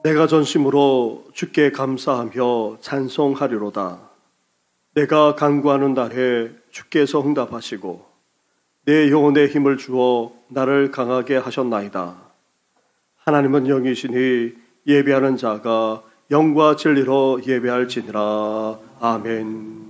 내가 전심으로 주께 감사하며 찬송하리로다. 내가 간구하는 날에 주께서 응답하시고 내 영혼에 힘을 주어 나를 강하게 하셨나이다. 하나님은 영이시니 예배하는 자가 영과 진리로 예배할지니라. 아멘.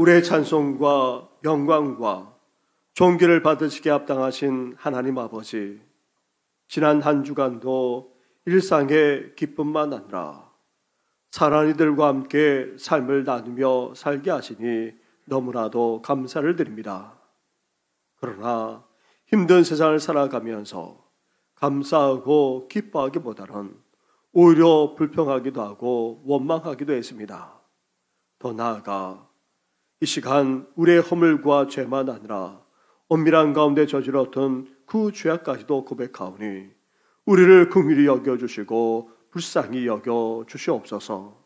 우리의 찬송과 영광과 존귀를 받으시게 합당하신 하나님 아버지, 지난 한 주간도 일상의 기쁨만 아니라 사랑하는 이들과 함께 삶을 나누며 살게 하시니 너무나도 감사를 드립니다. 그러나 힘든 세상을 살아가면서 감사하고 기뻐하기보다는 오히려 불평하기도 하고 원망하기도 했습니다. 더 나아가 이 시간 우리의 허물과 죄만 아니라 엄밀한 가운데 저질렀던 그 죄악까지도 고백하오니 우리를 긍휼히 여겨주시고 불쌍히 여겨주시옵소서.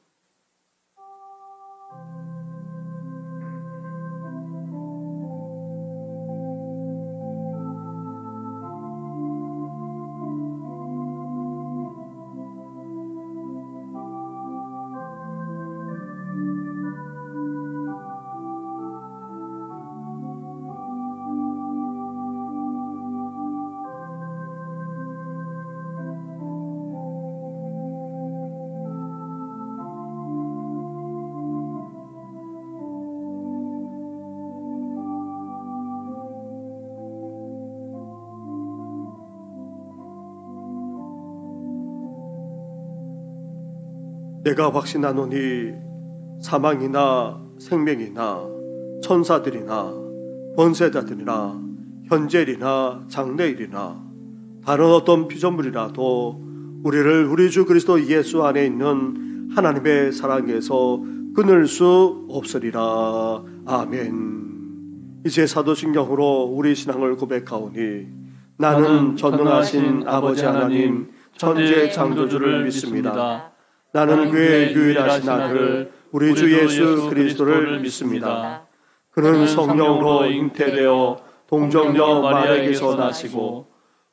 내가 확신하노니 사망이나 생명이나 천사들이나 권세자들이나 현재일이나 장래일이나 다른 어떤 피조물이라도 우리를 우리 주 그리스도 예수 안에 있는 하나님의 사랑에서 끊을 수 없으리라. 아멘. 이제 사도신경으로 우리 신앙을 고백하오니 나는 전능하신 아버지 하나님 천지의 창조주를 믿습니다. 나는 그의 유일하신 아들 우리 주 예수 그리스도를 믿습니다. 그는 성령으로 잉태되어 동정녀 마리아에게서 나시고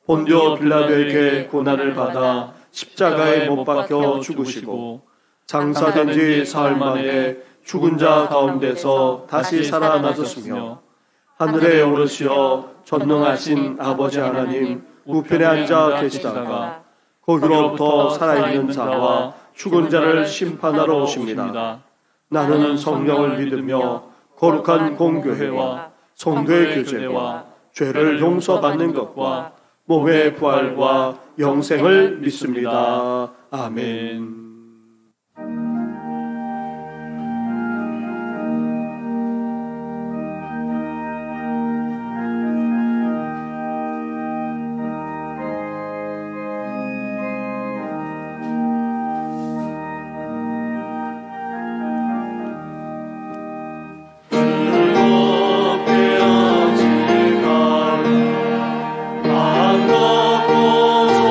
본디오 빌라도에게 고난을 받아 십자가에 못 박혀 죽으시고 장사된 지 사흘 만에 죽은 자 가운데서 다시 살아나셨으며 하늘에 오르시어 전능하신 아버지 하나님 우편에 앉아 계시다가 거기로부터 살아있는 자와 죽은 자를 심판하러 오십니다. 나는 성령을 믿으며 거룩한 공교회와 성도의 교제와 죄를 용서받는 것과 몸의 부활과 영생을 믿습니다. 아멘. 안고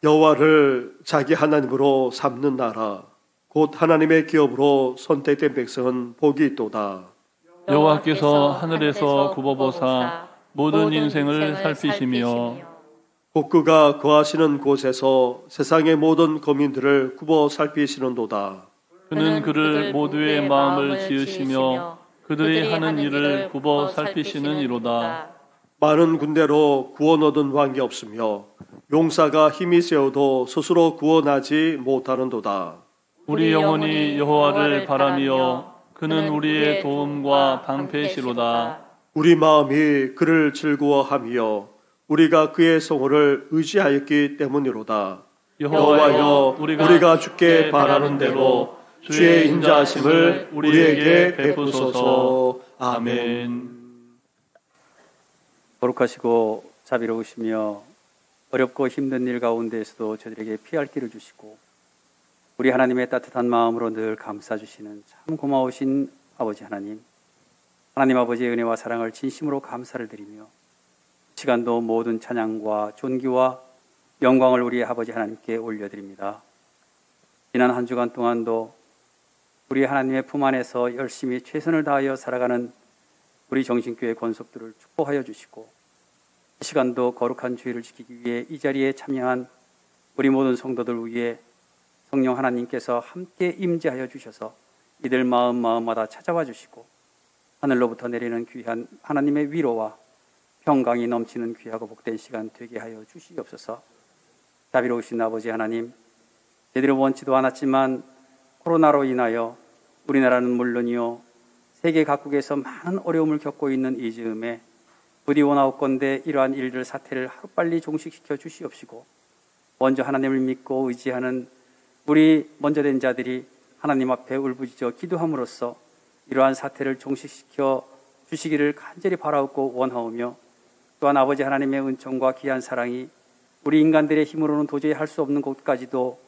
여호와를 자기 하나님으로 삼는 나라 곧 하나님의 기업으로 선택된 백성은 복이 있도다. 여호와께서 하늘에서 굽어보사 모든 인생을 살피시며 곧 그가 거하시는 곳에서 세상의 모든 거민들을 굽어 살피시는도다. 그는 그를 모두의 마음을 지으시며 그들이 하는 일을 굽어 살피시는 이로다. 많은 군대로 구원 얻은 왕이 없으며 용사가 힘이 세어도 스스로 구원하지 못하는도다. 우리 영혼이 여호와를 바라며 그는 우리의 도움과 방패시로다. 우리 마음이 그를 즐거워하며 우리가 그의 성호를 의지하였기 때문이로다. 여호와여, 우리가 주께 바라는 대로 주의 인자하심을 우리에게 베푸소서. 아멘. 거룩하시고 자비로우시며 어렵고 힘든 일 가운데에서도 저들에게 피할 길을 주시고 우리 하나님의 따뜻한 마음으로 늘 감싸주시는 참 고마우신 아버지 하나님, 하나님 아버지의 은혜와 사랑을 진심으로 감사를 드리며 시간도 모든 찬양과 존귀와 영광을 우리 아버지 하나님께 올려드립니다. 지난 한 주간 동안도 우리 하나님의 품 안에서 열심히 최선을 다하여 살아가는 우리 정신교회 권속들을 축복하여 주시고 이 시간도 거룩한 주의를 지키기 위해 이 자리에 참여한 우리 모든 성도들 위해 성령 하나님께서 함께 임재하여 주셔서 이들 마음마다 찾아와 주시고 하늘로부터 내리는 귀한 하나님의 위로와 평강이 넘치는 귀하고 복된 시간 되게 하여 주시옵소서. 자비로우신 아버지 하나님, 제대로 원치도 않았지만 코로나로 인하여 우리나라는 물론이요 세계 각국에서 많은 어려움을 겪고 있는 이 즈음에 부디 원하옵건대 이러한 일들 사태를 하루빨리 종식시켜 주시옵시고 먼저 하나님을 믿고 의지하는 우리 먼저 된 자들이 하나님 앞에 울부짖어 기도함으로써 이러한 사태를 종식시켜 주시기를 간절히 바라옵고 원하오며 또한 아버지 하나님의 은총과 귀한 사랑이 우리 인간들의 힘으로는 도저히 할 수 없는 곳까지도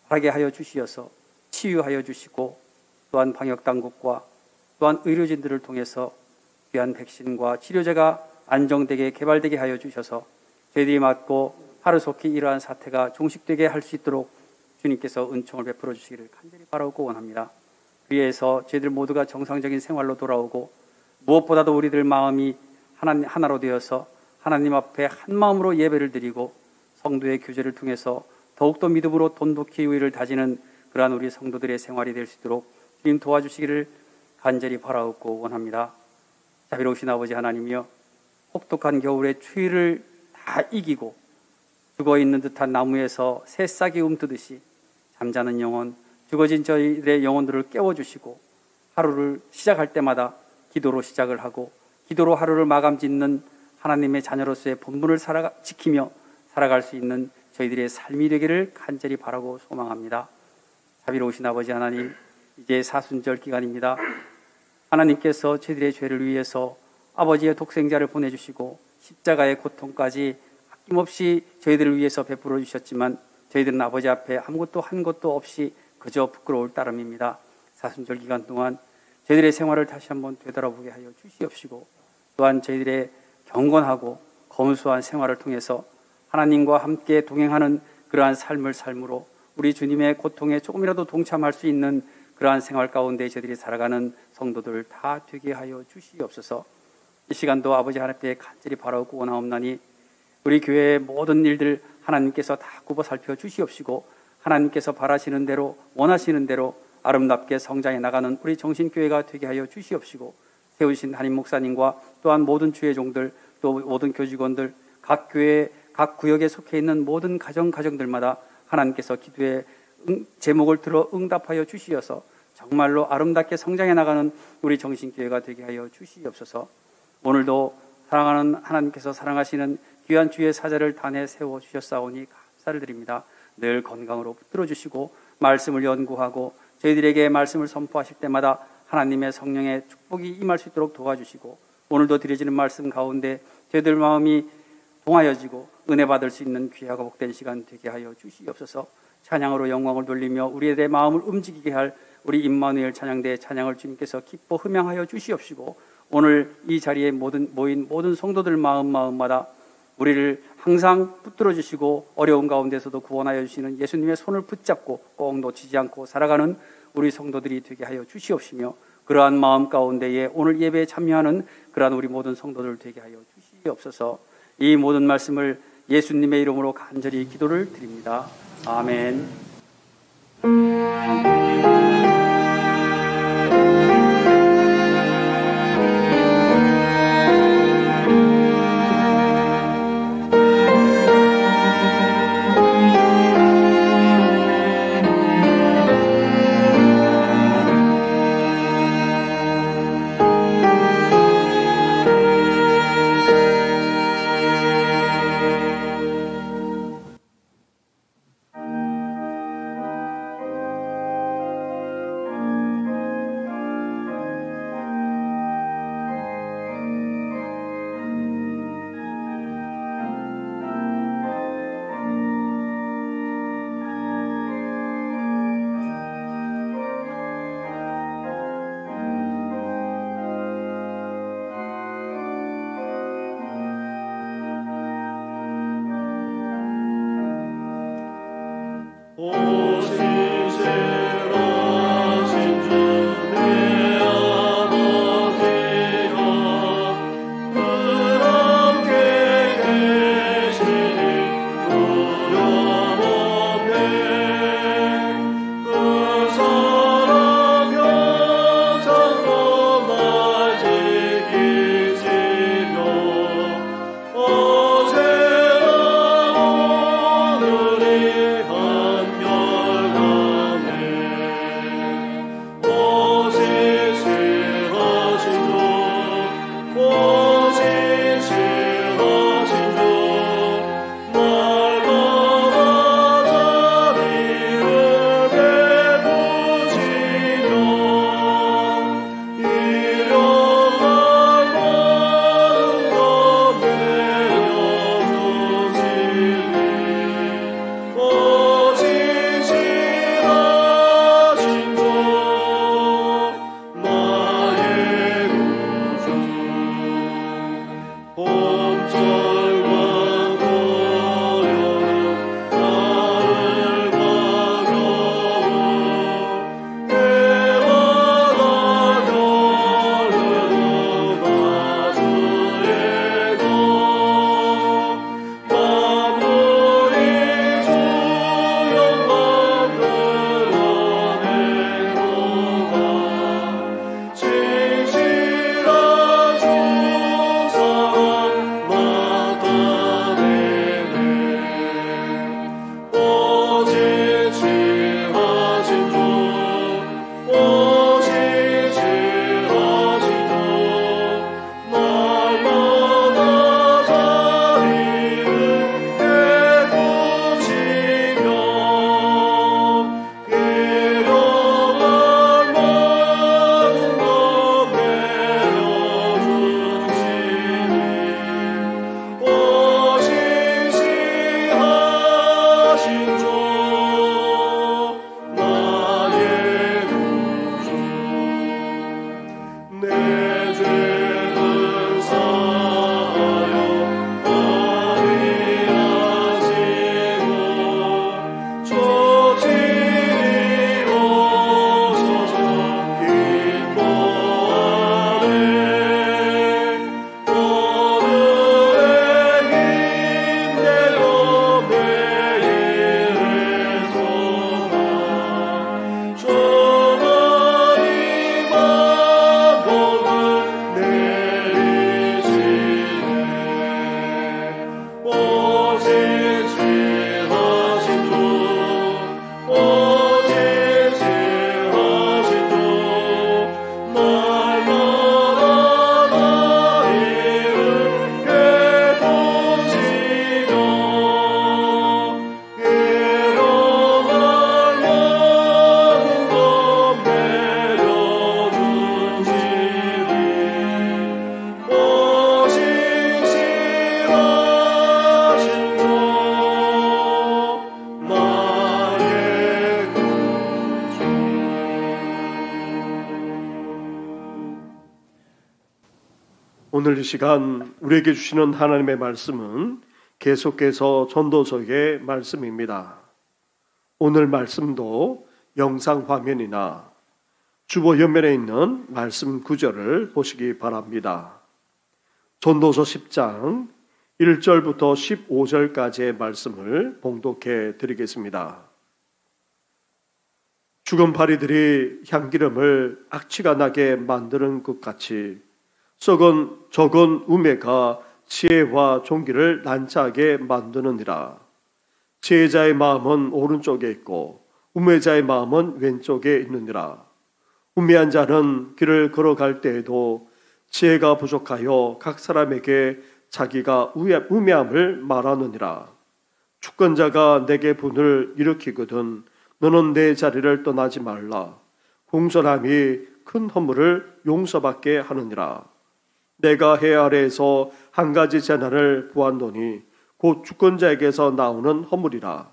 바라게 하여 주시어서 치유하여 주시고 또한 방역당국과 또한 의료진들을 통해서 귀한 백신과 치료제가 안정되게 개발되게 하여 주셔서 저희들이 맞고 하루속히 이러한 사태가 종식되게 할 수 있도록 주님께서 은총을 베풀어 주시기를 간절히 바라고 원합니다. 위에서 저희들 모두가 정상적인 생활로 돌아오고 무엇보다도 우리들 마음이 하나로 되어서 하나님 앞에 한 마음으로 예배를 드리고 성도의 교제를 통해서 더욱더 믿음으로 돈독히 의를 다지는 그러한 우리 성도들의 생활이 될 수 있도록 주님 도와주시기를 간절히 바라옵고 원합니다. 자비로우신 아버지 하나님이여, 혹독한 겨울의 추위를 다 이기고 죽어있는 듯한 나무에서 새싹이 움트듯이 잠자는 영혼, 죽어진 저희들의 영혼들을 깨워주시고 하루를 시작할 때마다 기도로 시작을 하고 기도로 하루를 마감 짓는 하나님의 자녀로서의 본분을 지키며 살아갈 수 있는 저희들의 삶이 되기를 간절히 바라고 소망합니다. 자비로우신 아버지 하나님, 이제 사순절 기간입니다. 하나님께서 저희들의 죄를 위해서 아버지의 독생자를 보내주시고 십자가의 고통까지 아낌없이 저희들을 위해서 베풀어 주셨지만 저희들은 아버지 앞에 아무것도 한 것도 없이 그저 부끄러울 따름입니다. 사순절 기간 동안 저희들의 생활을 다시 한번 되돌아보게 하여 주시옵시고 또한 저희들의 경건하고 검소한 생활을 통해서 하나님과 함께 동행하는 그러한 삶을 삶으로 우리 주님의 고통에 조금이라도 동참할 수 있는 그러한 생활 가운데 저희들이 살아가는 성도들 다 되게 하여 주시옵소서. 이 시간도 아버지 하나님께 간절히 바라고 원하옵나니 우리 교회의 모든 일들 하나님께서 다 굽어 살펴 주시옵시고 하나님께서 바라시는 대로 원하시는 대로 아름답게 성장해 나가는 우리 정신교회가 되게 하여 주시옵시고 세우신 담임 목사님과 또한 모든 주의 종들 또 모든 교직원들 각 교회 각 구역에 속해 있는 모든 가정들마다 하나님께서 기도의 제목을 들어 응답하여 주시어서 정말로 아름답게 성장해 나가는 우리 정신교회가 되게 하여 주시옵소서. 오늘도 사랑하는 하나님께서 사랑하시는 귀한 주의 사자를 단에 세워 주셨사오니 감사를 드립니다. 늘 건강으로 붙들어 주시고 말씀을 연구하고 저희들에게 말씀을 선포하실 때마다 하나님의 성령의 축복이 임할 수 있도록 도와주시고 오늘도 드려지는 말씀 가운데 저희들 마음이 동하여지고 은혜 받을 수 있는 귀하고 복된 시간 되게 하여 주시옵소서. 찬양으로 영광을 돌리며 우리의 마음을 움직이게 할 우리 임마누엘 찬양대의 찬양을 주님께서 기뻐 흠양하여 주시옵시고 오늘 이 자리에 모인 모든 성도들 마음마다 우리를 항상 붙들어 주시고 어려운 가운데서도 구원하여 주시는 예수님의 손을 붙잡고 꼭 놓치지 않고 살아가는 우리 성도들이 되게 하여 주시옵시며, 그러한 마음 가운데에 오늘 예배에 참여하는 그러한 우리 모든 성도들 되게 하여 주시옵소서. 이 모든 말씀을 예수님의 이름으로 간절히 기도를 드립니다. 아멘. 오늘 이 시간 우리에게 주시는 하나님의 말씀은 계속해서 전도서의 말씀입니다. 오늘 말씀도 영상 화면이나 주보 옆면에 있는 말씀 구절을 보시기 바랍니다. 전도서 10장 1절부터 15절까지의 말씀을 봉독해 드리겠습니다. 죽은 파리들이 향기름을 악취가 나게 만드는 것 같이 적은 우매가 지혜와 존귀를 난처하게 만드느니라. 지혜자의 마음은 오른쪽에 있고 우매자의 마음은 왼쪽에 있느니라. 우매한 자는 길을 걸어갈 때에도 지혜가 부족하여 각 사람에게 자기가 우매함을 말하느니라. 주권자가 내게 분을 일으키거든 너는 내 자리를 떠나지 말라. 공손함이 큰 허물을 용서받게 하느니라. 내가 해 아래에서 한 가지 재난을 보았노니 곧 주권자에게서 나오는 허물이라.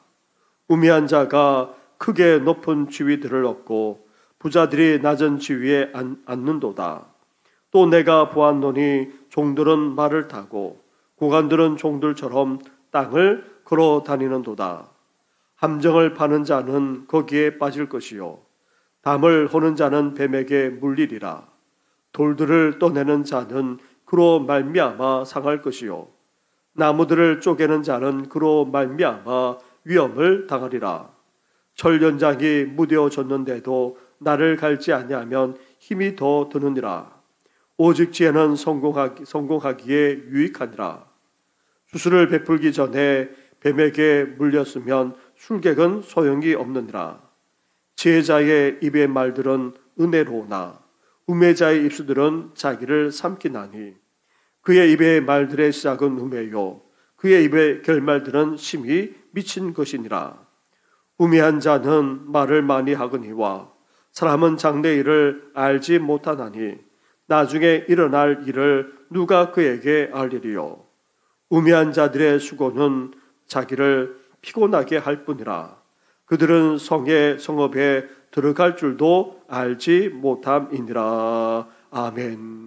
우매한 자가 크게 높은 지위들을 얻고 부자들이 낮은 지위에 앉는도다. 또 내가 보았노니 종들은 말을 타고 고관들은 종들처럼 땅을 걸어 다니는도다. 함정을 파는 자는 거기에 빠질 것이요 담을 허는 자는 뱀에게 물리리라. 돌들을 떠내는 자는 그로 말미암아 상할 것이요 나무들을 쪼개는 자는 그로 말미암아 위험을 당하리라. 철 연장이 무뎌졌는데도 나를 갈지 아니하면 힘이 더 드느니라. 오직 지혜는 성공하기에 유익하니라. 수술을 베풀기 전에 뱀에게 물렸으면 술객은 소용이 없느니라. 지혜자의 입의 말들은 은혜로우나 우매자의 입술들은 자기를 삼키나니 그의 입의 말들의 시작은 우매요 그의 입의 결말들은 심히 미친 것이니라. 우매한 자는 말을 많이 하거니와 사람은 장래 일을 알지 못하나니 나중에 일어날 일을 누가 그에게 알리리요. 우매한 자들의 수고는 자기를 피곤하게 할 뿐이라. 그들은 성읍에 들어갈 줄도 알지 못함이니라. 아멘.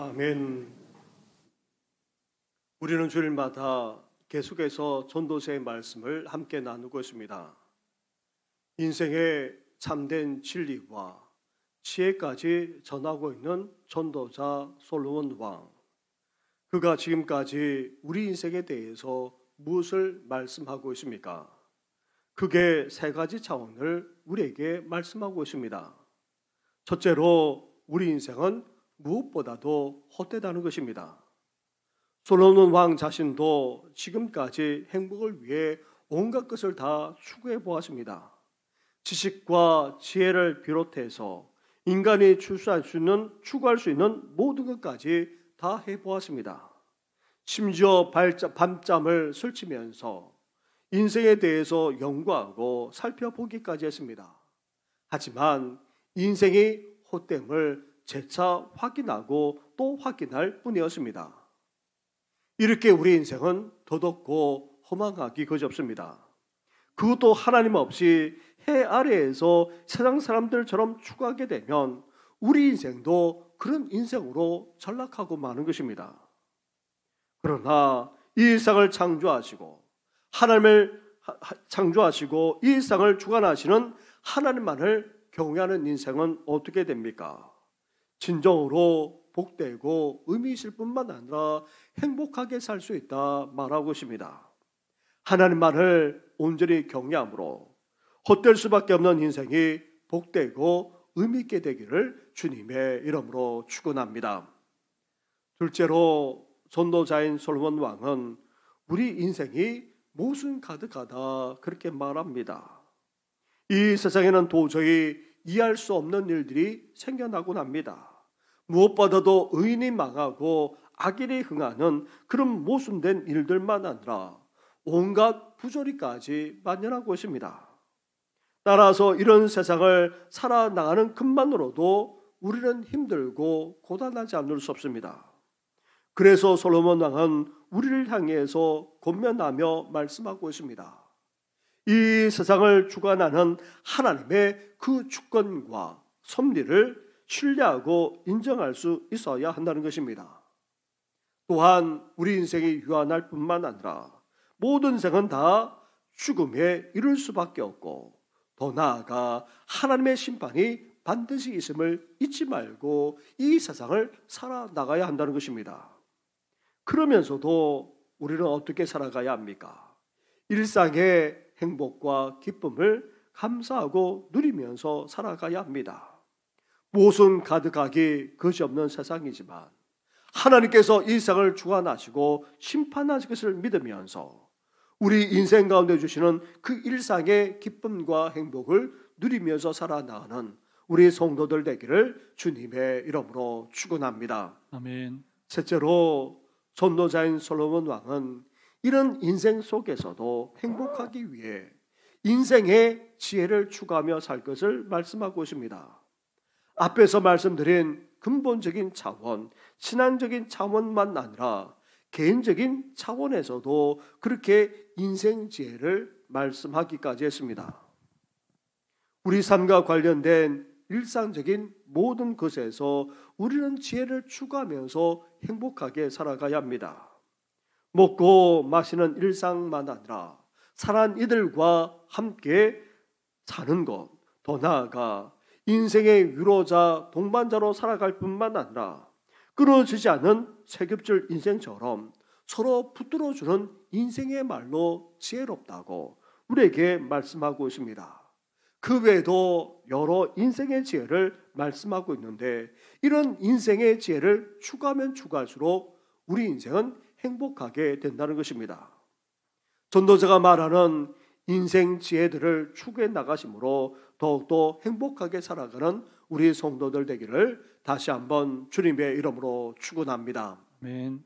아멘. 우리는 주일마다 계속해서 전도서의 말씀을 함께 나누고 있습니다. 인생의 참된 진리와 지혜까지 전하고 있는 전도자 솔로몬 왕. 그가 지금까지 우리 인생에 대해서 무엇을 말씀하고 있습니까? 크게 세 가지 차원을 우리에게 말씀하고 있습니다. 첫째로 우리 인생은 무엇보다도 헛되다는 것입니다. 솔로몬 왕 자신도 지금까지 행복을 위해 온갖 것을 다 추구해 보았습니다. 지식과 지혜를 비롯해서 인간이 추구할 수 있는 모든 것까지 다 해보았습니다. 심지어 밤잠을 설치면서 인생에 대해서 연구하고 살펴보기까지 했습니다. 하지만 인생이 헛됨을 재차 확인하고 또 확인할 뿐이었습니다. 이렇게 우리 인생은 더덥고 허망하기 그지없습니다. 그것도 하나님 없이 해 아래에서 세상 사람들처럼 추구하게 되면 우리 인생도 그런 인생으로 전락하고 마는 것입니다. 그러나 이 일상을 창조하시고 하나님을 창조하시고 이 일상을 주관하시는 하나님만을 경외하는 인생은 어떻게 됩니까? 진정으로 복되고 의미 있을 뿐만 아니라 행복하게 살 수 있다 말하고 있습니다. 하나님만을 온전히 경외함으로 헛될 수밖에 없는 인생이 복되고 의미 있게 되기를 주님의 이름으로 축원합니다. 둘째로 전도자인 솔로몬 왕은 우리 인생이 모순 가득하다 그렇게 말합니다. 이 세상에는 도저히 이해할 수 없는 일들이 생겨나곤 합니다. 무엇보다도 의인이 망하고 악인이 흥하는 그런 모순된 일들만 아니라 온갖 부조리까지 만연하고 있습니다. 따라서 이런 세상을 살아나가는 것만으로도 우리는 힘들고 고단하지 않을 수 없습니다. 그래서 솔로몬 왕은 우리를 향해서 권면하며 말씀하고 있습니다. 이 세상을 주관하는 하나님의 그 주권과 섭리를 신뢰하고 인정할 수 있어야 한다는 것입니다. 또한 우리 인생이 유한할 뿐만 아니라 모든 생은 다 죽음에 이를 수밖에 없고 더 나아가 하나님의 심판이 반드시 있음을 잊지 말고 이 세상을 살아나가야 한다는 것입니다. 그러면서도 우리는 어떻게 살아가야 합니까? 일상의 행복과 기쁨을 감사하고 누리면서 살아가야 합니다. 모순 가득하기 그지없는 세상이지만 하나님께서 이 세상을 주관하시고 심판하실 것을 믿으면서 우리 인생 가운데 주시는 그 일상의 기쁨과 행복을 누리면서 살아나가는 우리 성도들 되기를 주님의 이름으로 축원합니다. 아멘. 셋째로 전도자인 솔로몬 왕은 이런 인생 속에서도 행복하기 위해 인생의 지혜를 추구하며 살 것을 말씀하고 있습니다. 앞에서 말씀드린 근본적인 차원, 신앙적인 차원만 아니라 개인적인 차원에서도 그렇게 인생 지혜를 말씀하기까지 했습니다. 우리 삶과 관련된 일상적인 모든 것에서 우리는 지혜를 추구하면서 행복하게 살아가야 합니다. 먹고 마시는 일상만 아니라 사랑하는 이들과 함께 사는 것, 더 나아가 인생의 위로자, 동반자로 살아갈 뿐만 아니라 끊어지지 않은 세겹줄 인생처럼 서로 붙들어주는 인생의 말로 지혜롭다고 우리에게 말씀하고 있습니다. 그 외에도 여러 인생의 지혜를 말씀하고 있는데 이런 인생의 지혜를 추구하면 추구할수록 우리 인생은 행복하게 된다는 것입니다. 전도자가 말하는 인생 지혜들을 추구해 나가심으로 더욱더 행복하게 살아가는 우리 성도들 되기를 다시 한번 주님의 이름으로 축원합니다. 아멘.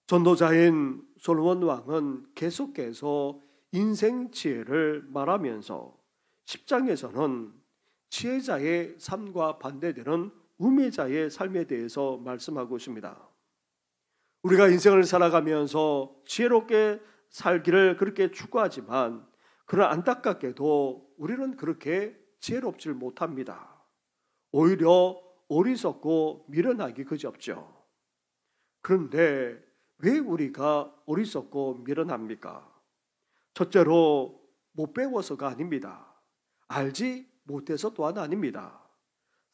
전도자인 솔로몬 왕은 계속해서 인생 지혜를 말하면서 10장에서는 지혜자의 삶과 반대되는 우매자의 삶에 대해서 말씀하고 있습니다. 우리가 인생을 살아가면서 지혜롭게 살기를 그렇게 추구하지만 그러나 안타깝게도 우리는 그렇게 지혜롭지 못합니다. 오히려 어리석고 미련하기 그지없죠. 그런데 왜 우리가 어리석고 미련합니까? 첫째로 못 배워서가 아닙니다. 알지 못해서 또한 아닙니다.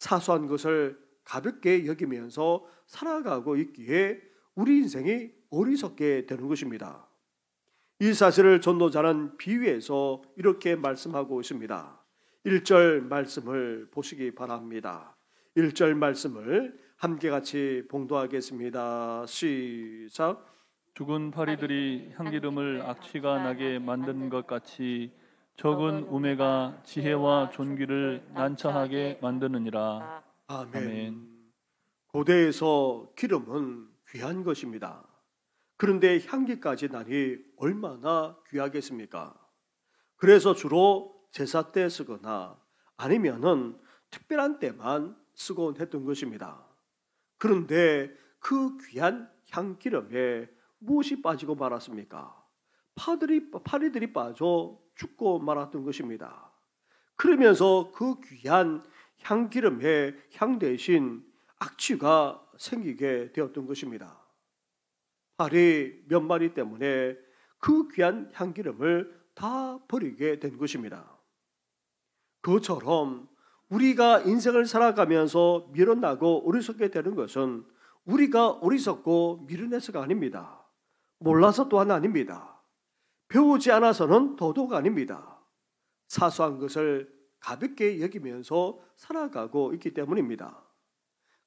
사소한 것을 가볍게 여기면서 살아가고 있기에 우리 인생이 어리석게 되는 것입니다. 이 사실을 전도자는 비유해서 이렇게 말씀하고 있습니다. 1절 말씀을 보시기 바랍니다. 1절 말씀을 함께 같이 봉독하겠습니다. 시작. 죽은 파리들이 향기름을 악취가 나게 만든 것 같이 적은 우매가 지혜와 존귀를 난처하게 만드느니라. 아멘. 고대에서 기름은 귀한 것입니다. 그런데 향기까지 나니 얼마나 귀하겠습니까? 그래서 주로 제사 때 쓰거나 아니면은 특별한 때만 쓰곤 했던 것입니다. 그런데 그 귀한 향기름에 무엇이 빠지고 말았습니까? 파리들이 빠져 죽고 말았던 것입니다. 그러면서 그 귀한 향기름의 향 대신 악취가 생기게 되었던 것입니다. 파리 몇 마리 때문에 그 귀한 향기름을 다 버리게 된 것입니다. 그것처럼 우리가 인생을 살아가면서 미련나고 어리석게 되는 것은 우리가 어리석고 미련해서가 아닙니다. 몰라서 또한 아닙니다. 배우지 않아서는 더더욱 아닙니다. 사소한 것을 가볍게 여기면서 살아가고 있기 때문입니다.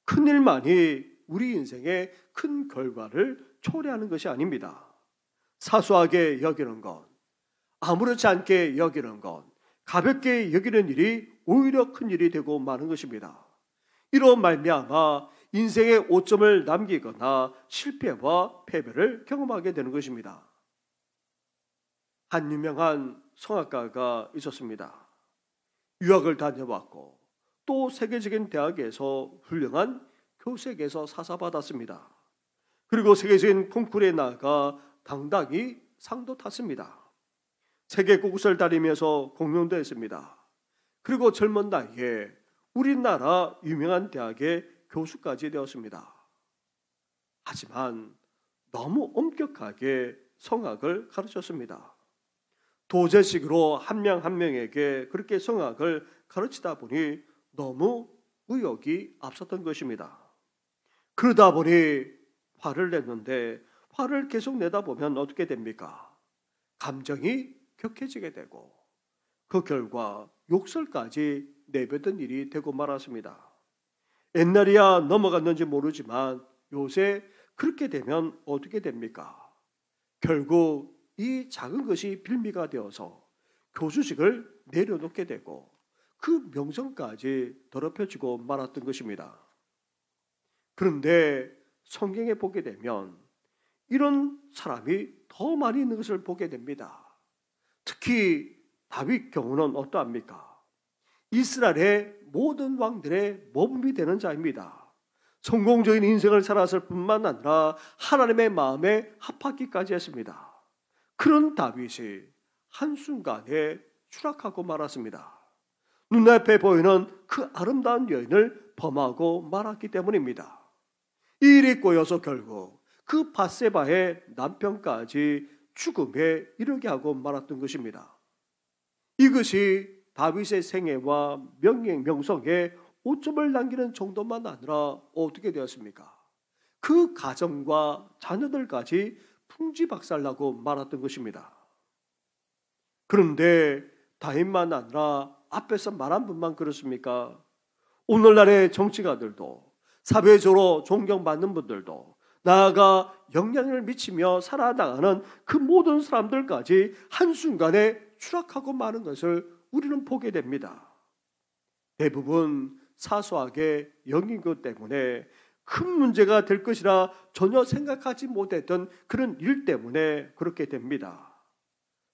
큰 일만이 우리 인생의 큰 결과를 초래하는 것이 아닙니다. 사소하게 여기는 것, 아무렇지 않게 여기는 것, 가볍게 여기는 일이 오히려 큰 일이 되고 마는 것입니다. 이로 말미암아 인생의 오점을 남기거나 실패와 패배를 경험하게 되는 것입니다. 한 유명한 성악가가 있었습니다. 유학을 다녀왔고 또 세계적인 대학에서 훌륭한 교sek에서 사사받았습니다. 그리고 세계적인 콩쿠르에 나가 당당히 상도 탔습니다. 세계 곳곳을 다니면서 공연도 했습니다. 그리고 젊은 나이에 우리나라 유명한 대학의 교수까지 되었습니다. 하지만 너무 엄격하게 성악을 가르쳤습니다. 도제식으로 한 명 한 명에게 그렇게 성악을 가르치다 보니 너무 의욕이 앞섰던 것입니다. 그러다 보니 화를 냈는데 화를 계속 내다 보면 어떻게 됩니까? 감정이 격해지게 되고 그 결과 욕설까지 내뱉은 일이 되고 말았습니다. 옛날이야 넘어갔는지 모르지만 요새 그렇게 되면 어떻게 됩니까? 결국 이 작은 것이 빌미가 되어서 교수직을 내려놓게 되고 그 명성까지 더럽혀지고 말았던 것입니다. 그런데 성경에 보게 되면 이런 사람이 더 많이 있는 것을 보게 됩니다. 특히 다윗 경우는 어떠합니까? 이스라엘의 모든 왕들의 모범이 되는 자입니다. 성공적인 인생을 살았을 뿐만 아니라 하나님의 마음에 합하기까지 했습니다. 그런 다윗이 한순간에 추락하고 말았습니다. 눈앞에 보이는 그 아름다운 여인을 범하고 말았기 때문입니다. 이 일이 꼬여서 결국 그 밧세바의 남편까지 죽음에 이르게 하고 말았던 것입니다. 이것이 다윗의 생애와 명성에 오점을 남기는 정도만 아니라 어떻게 되었습니까? 그 가정과 자녀들까지 풍지박살나고 말았던 것입니다. 그런데 다윗만 아니라 앞에서 말한 분만 그렇습니까? 오늘날의 정치가들도 사회적으로 존경받는 분들도 나아가 영향을 미치며 살아나가는 그 모든 사람들까지 한순간에 추락하고 마는 것을 우리는 보게 됩니다. 대부분 사소하게 여긴 것 때문에 큰 문제가 될 것이라 전혀 생각하지 못했던 그런 일 때문에 그렇게 됩니다.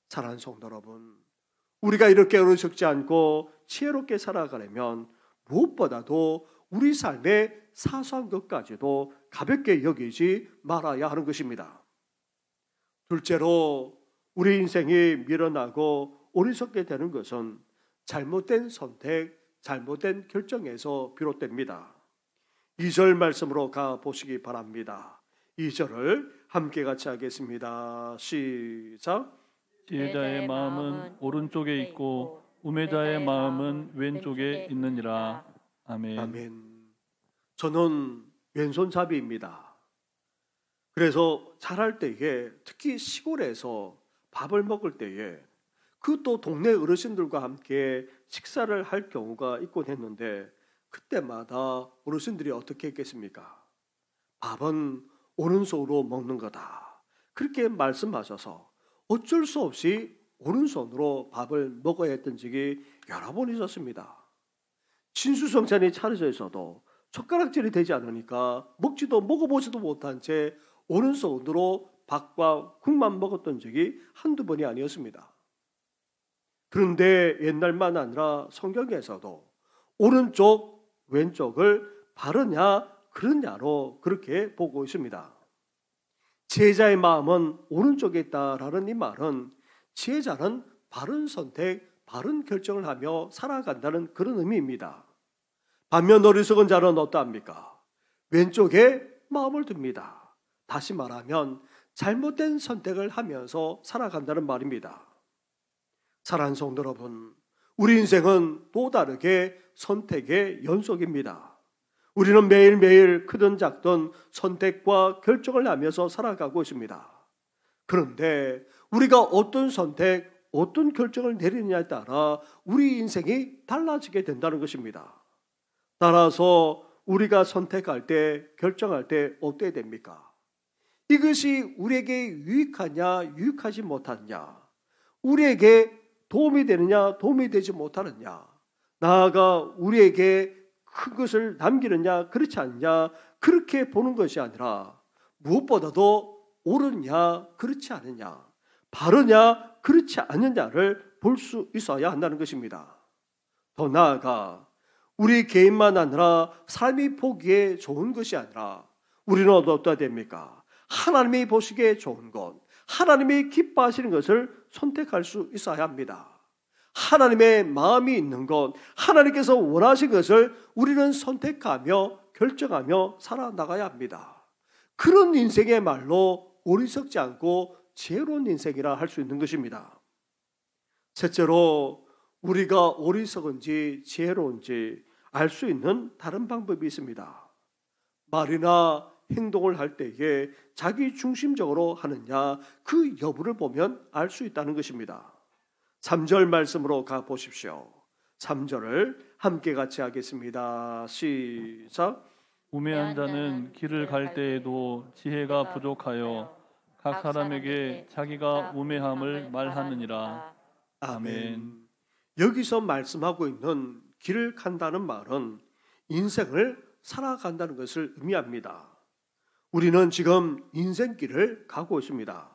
사랑하는 성도 여러분, 우리가 이렇게 어리석지 않고 지혜롭게 살아가려면 무엇보다도 우리 삶의 사소한 것까지도 가볍게 여기지 말아야 하는 것입니다. 둘째로 우리 인생이 미련하고 어리석게 되는 것은 잘못된 선택, 잘못된 결정에서 비롯됩니다. 2절 말씀으로 가보시기 바랍니다. 2절을 함께 같이 하겠습니다. 시작. 지혜자의 마음은 오른쪽에 있고 우매자의 마음은 왼쪽에 있느니라. 아멘. 아멘. 저는 왼손잡이입니다. 그래서 자랄 때에 특히 시골에서 밥을 먹을 때에 그것도 동네 어르신들과 함께 식사를 할 경우가 있곤 했는데 그때마다 어르신들이 어떻게 했겠습니까? 밥은 오른손으로 먹는 거다. 그렇게 말씀하셔서 어쩔 수 없이 오른손으로 밥을 먹어야 했던 적이 여러 번 있었습니다. 진수성찬이 차려져 있어도 젓가락질이 되지 않으니까 먹어보지도 못한 채 오른손으로 밥과 국만 먹었던 적이 한두 번이 아니었습니다. 그런데 옛날만 아니라 성경에서도 오른쪽, 왼쪽을 바르냐 그러냐로 그렇게 보고 있습니다. 지혜자의 마음은 오른쪽에 있다라는 이 말은 지혜자는 바른 선택, 바른 결정을 하며 살아간다는 그런 의미입니다. 반면 어리석은 자는 어떠합니까? 왼쪽에 마음을 둡니다. 다시 말하면 잘못된 선택을 하면서 살아간다는 말입니다. 사랑하는 성도 여러분, 우리 인생은 또 다르게 선택의 연속입니다. 우리는 매일매일 크든 작든 선택과 결정을 하면서 살아가고 있습니다. 그런데 우리가 어떤 선택, 어떤 결정을 내리느냐에 따라 우리 인생이 달라지게 된다는 것입니다. 따라서 우리가 선택할 때, 결정할 때 어떻게 됩니까? 이것이 우리에게 유익하냐, 유익하지 못하느냐, 우리에게 도움이 되느냐, 도움이 되지 못하느냐, 나아가 우리에게 큰 것을 남기느냐, 그렇지 않느냐, 그렇게 보는 것이 아니라 무엇보다도 옳으냐, 그렇지 않느냐, 바르냐, 그렇지 않느냐를 볼 수 있어야 한다는 것입니다. 더 나아가 우리 개인만 아니라 삶이 보기에 좋은 것이 아니라 우리는 어떠해야 됩니까? 하나님이 보시기에 좋은 것, 하나님이 기뻐하시는 것을 선택할 수 있어야 합니다. 하나님의 마음이 있는 것, 하나님께서 원하신 것을 우리는 선택하며 결정하며 살아나가야 합니다. 그런 인생의 말로 어리석지 않고 지혜로운 인생이라 할 수 있는 것입니다. 셋째로 우리가 어리석은지 지혜로운지 알 수 있는 다른 방법이 있습니다. 말이나 행동을 할 때에 자기 중심적으로 하느냐 그 여부를 보면 알 수 있다는 것입니다. 3절 말씀으로 가보십시오. 3절을 함께 같이 하겠습니다. 시작. 우매한 자는 길을 갈 때에도 지혜가 부족하여 각 사람에게 자기가 우매함을 말하느니라. 아멘. 여기서 말씀하고 있는 길을 간다는 말은 인생을 살아간다는 것을 의미합니다. 우리는 지금 인생길을 가고 있습니다.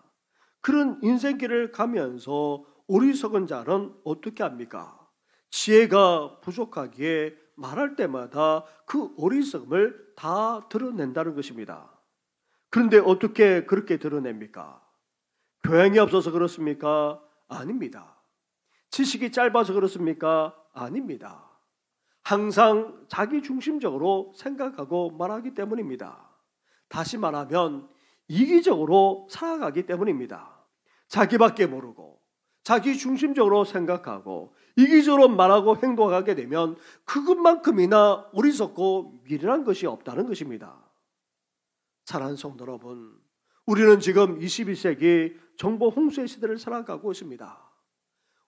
그런 인생길을 가면서 어리석은 자는 어떻게 합니까? 지혜가 부족하기에 말할 때마다 그 어리석음을 다 드러낸다는 것입니다. 그런데 어떻게 그렇게 드러냅니까? 교양이 없어서 그렇습니까? 아닙니다. 지식이 짧아서 그렇습니까? 아닙니다. 항상 자기 중심적으로 생각하고 말하기 때문입니다. 다시 말하면 이기적으로 살아가기 때문입니다. 자기밖에 모르고 자기 중심적으로 생각하고 이기적으로 말하고 행동하게 되면 그것만큼이나 어리석고 미련한 것이 없다는 것입니다. 사랑하는 성도 여러분, 우리는 지금 21세기 정보 홍수의 시대를 살아가고 있습니다.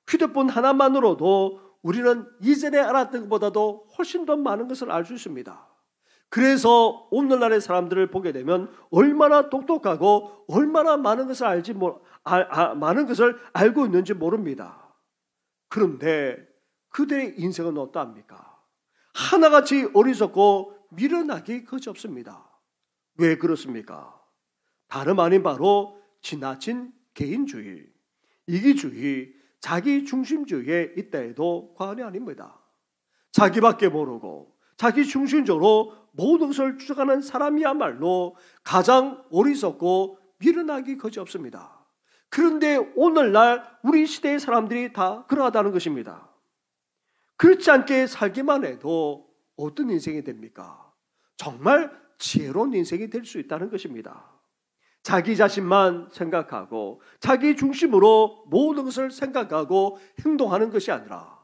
휴대폰 하나만으로도 우리는 이전에 알았던 것보다도 훨씬 더 많은 것을 알 수 있습니다. 그래서 오늘날의 사람들을 보게 되면 얼마나 똑똑하고 얼마나 많은 것을 많은 것을 알고 있는지 모릅니다. 그런데 그들의 인생은 어떠합니까? 하나같이 어리석고 미련하기 그지없습니다. 왜 그렇습니까? 다름 아닌 바로 지나친 개인주의, 이기주의, 자기 중심주의에 있다 해도 과언이 아닙니다. 자기밖에 모르고 자기 중심적으로 모든 것을 추적하는 사람이야말로 가장 어리석고 미련하기 그지없습니다. 그런데 오늘날 우리 시대의 사람들이 다 그러하다는 것입니다. 그렇지 않게 살기만 해도 어떤 인생이 됩니까? 정말 지혜로운 인생이 될 수 있다는 것입니다. 자기 자신만 생각하고 자기 중심으로 모든 것을 생각하고 행동하는 것이 아니라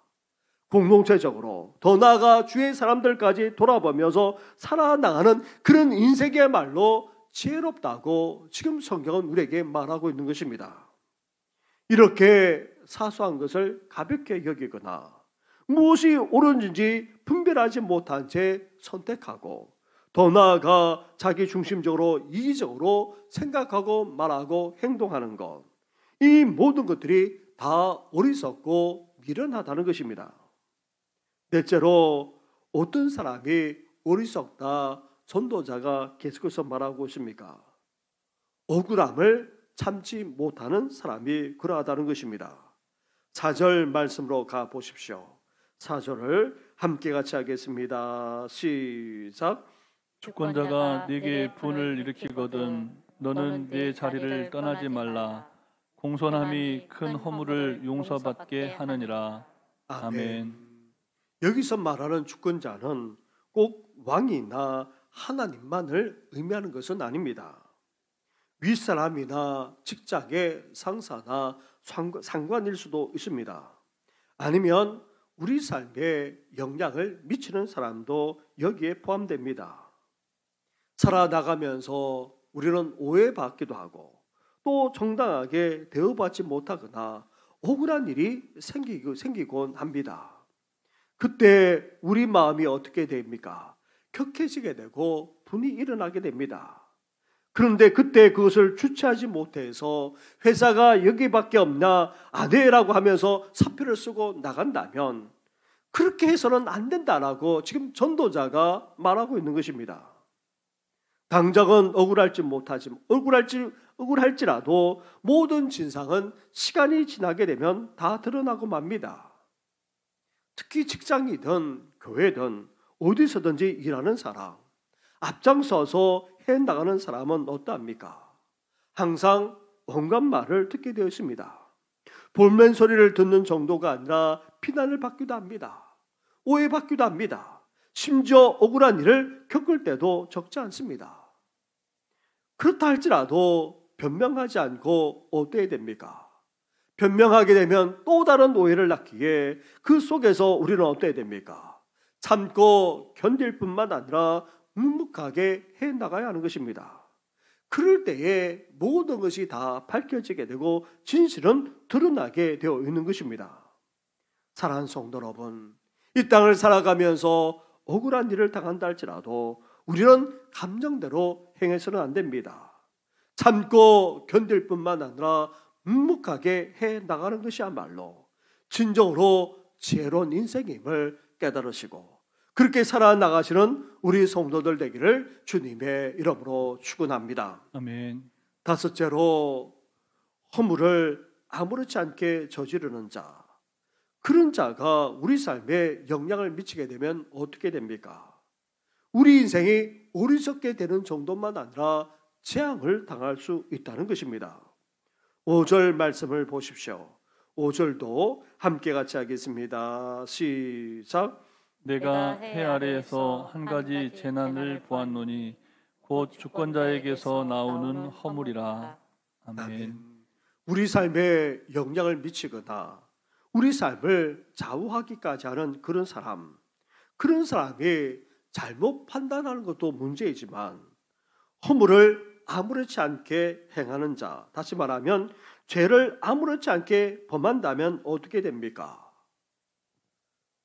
공동체적으로 더 나아가 주위의 사람들까지 돌아보면서 살아나가는 그런 인생이야말로 지혜롭다고 지금 성경은 우리에게 말하고 있는 것입니다. 이렇게 사소한 것을 가볍게 여기거나 무엇이 옳은지 분별하지 못한 채 선택하고 더 나아가 자기 중심적으로 이기적으로 생각하고 말하고 행동하는 것, 이 모든 것들이 다 어리석고 미련하다는 것입니다. 넷째로 어떤 사람이 어리석다 전도자가 계속해서 말하고 있습니까? 억울함을 참지 못하는 사람이 그러하다는 것입니다. 4절 말씀으로 가보십시오. 4절을 함께 같이 하겠습니다. 시작. 주권자가 네게 분을 일으키거든 너는 네 자리를 떠나지 말라. 공손함이 큰 허물을 용서받게 하느니라. 아멘. 여기서 말하는 주권자는 꼭 왕이나 하나님만을 의미하는 것은 아닙니다. 윗사람이나 직장의 상사나 상관일 수도 있습니다. 아니면 우리 삶에 영향을 미치는 사람도 여기에 포함됩니다. 살아나가면서 우리는 오해받기도 하고 또 정당하게 대우받지 못하거나 억울한 일이 생기곤 합니다. 그때 우리 마음이 어떻게 됩니까? 격해지게 되고 분이 일어나게 됩니다. 그런데 그때 그것을 주체하지 못해서 회사가 여기밖에 없나 안 해라고 하면서 사표를 쓰고 나간다면 그렇게 해서는 안 된다라고 지금 전도자가 말하고 있는 것입니다. 당장은 억울할지라도 모든 진상은 시간이 지나게 되면 다 드러나고 맙니다. 특히 직장이든 교회든 어디서든지 일하는 사람, 앞장서서 해나가는 사람은 어떠합니까? 항상 온갖 말을 듣게 되어 있습니다. 볼멘 소리를 듣는 정도가 아니라 비난을 받기도 합니다. 오해받기도 합니다. 심지어 억울한 일을 겪을 때도 적지 않습니다. 그렇다 할지라도 변명하지 않고 어때야 됩니까? 변명하게 되면 또 다른 오해를 낳기에 그 속에서 우리는 어때야 됩니까? 참고 견딜 뿐만 아니라 묵묵하게 해나가야 하는 것입니다. 그럴 때에 모든 것이 다 밝혀지게 되고 진실은 드러나게 되어 있는 것입니다. 사랑하는 성도 여러분, 이 땅을 살아가면서 억울한 일을 당한다 할지라도 우리는 감정대로 행해서는 안 됩니다. 참고 견딜 뿐만 아니라 묵묵하게 해나가는 것이야말로 진정으로 지혜로운 인생임을 깨달으시고 그렇게 살아나가시는 우리 성도들 되기를 주님의 이름으로 축원합니다. 아멘. 다섯째로 허물을 아무렇지 않게 저지르는 자, 그런 자가 우리 삶에 영향을 미치게 되면 어떻게 됩니까? 우리 인생이 어리석게 되는 정도만 아니라 재앙을 당할 수 있다는 것입니다. 5절 말씀을 보십시오. 5절도 함께 같이 하겠습니다. 시작. 내가 해 아래에서 한 가지 재난을 보았노니 곧 주권자에게서 나오는 허물이라. 아멘. 우리 삶에 영향을 미치거나 우리 삶을 좌우하기까지 하는 그런 사람이 잘못 판단하는 것도 문제이지만 허물을 아무렇지 않게 행하는 자, 다시 말하면 죄를 아무렇지 않게 범한다면 어떻게 됩니까?